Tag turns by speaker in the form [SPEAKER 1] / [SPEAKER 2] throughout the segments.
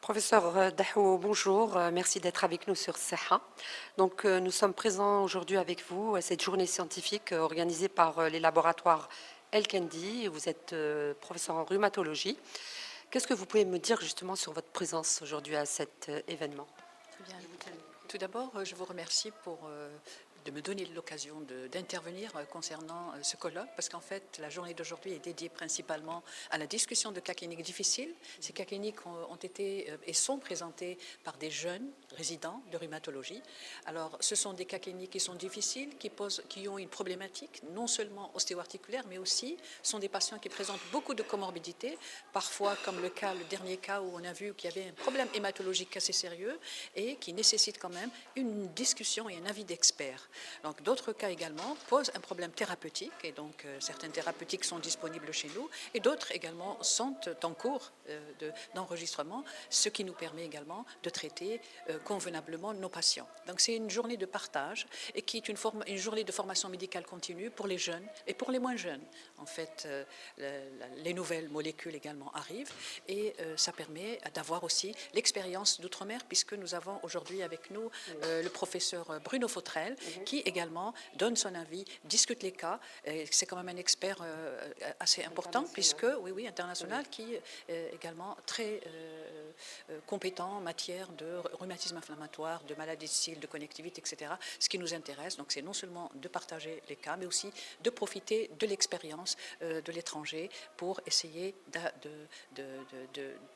[SPEAKER 1] Professeur Dahou, bonjour. Merci d'être avec nous sur SEHA. Donc, nous sommes présents aujourd'hui avec vous à cette journée scientifique organisée par les laboratoires El Kendi. Vous êtes professeur en rhumatologie. Qu'est-ce que vous pouvez me dire justement sur votre présence aujourd'hui à cet événement?
[SPEAKER 2] Très bien. Tout d'abord, je vous remercie de me donner l'occasion d'intervenir concernant ce colloque, parce qu'en fait, la journée d'aujourd'hui est dédiée principalement à la discussion de cas cliniques difficiles. Ces cas cliniques ont été et sont présentés par des jeunes résidents de rhumatologie. Alors, ce sont des cas cliniques qui sont difficiles, qui ont une problématique non seulement ostéo-articulaire, mais aussi sont des patients qui présentent beaucoup de comorbidités, parfois comme le dernier cas où on a vu qu'il y avait un problème hématologique assez sérieux et qui nécessite quand même une discussion et un avis d'experts. Donc d'autres cas également posent un problème thérapeutique et donc certaines thérapeutiques sont disponibles chez nous et d'autres également sont en cours d'enregistrement, ce qui nous permet également de traiter convenablement nos patients. Donc c'est une journée de partage et qui est une journée de formation médicale continue pour les jeunes et pour les moins jeunes. En fait, les nouvelles molécules également arrivent et ça permet d'avoir aussi l'expérience d'outre-mer puisque nous avons aujourd'hui avec nous le professeur Bruno Fautrel qui également donne son avis, discute les cas. C'est quand même un expert assez important puisque, oui, international, qui est également très compétent en matière de rhumatisme inflammatoire, de maladies de cils, de connectivité, etc. Ce qui nous intéresse, donc, c'est non seulement de partager les cas, mais aussi de profiter de l'expérience de l'étranger pour essayer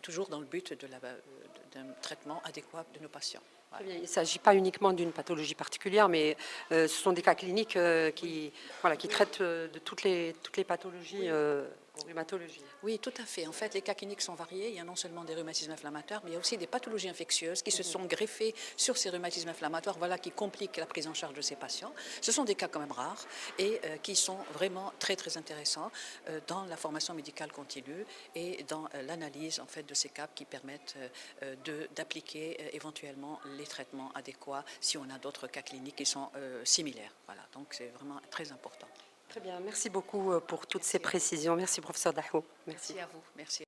[SPEAKER 2] toujours dans le but d'un traitement adéquat de nos patients.
[SPEAKER 1] Voilà. Il ne s'agit pas uniquement d'une pathologie particulière, mais ce sont des cas cliniques qui traitent de toutes les pathologies en rhumatologie.
[SPEAKER 2] Oui, tout à fait. En fait, les cas cliniques sont variés. Il y a non seulement des rhumatismes inflammatoires, mais il y a aussi des pathologies infectieuses qui se sont greffées sur ces rhumatismes inflammatoires, voilà, qui compliquent la prise en charge de ces patients. Ce sont des cas quand même rares et qui sont vraiment très, très intéressants dans la formation médicale continue et dans l'analyse, en fait, de ces cas qui permettent d'appliquer éventuellement les traitements adéquats si on a d'autres cas cliniques qui sont similaires. Voilà, donc c'est vraiment très important.
[SPEAKER 1] Très bien, merci beaucoup pour toutes ces précisions. Merci, professeur Dahou.
[SPEAKER 2] Merci à vous. Merci.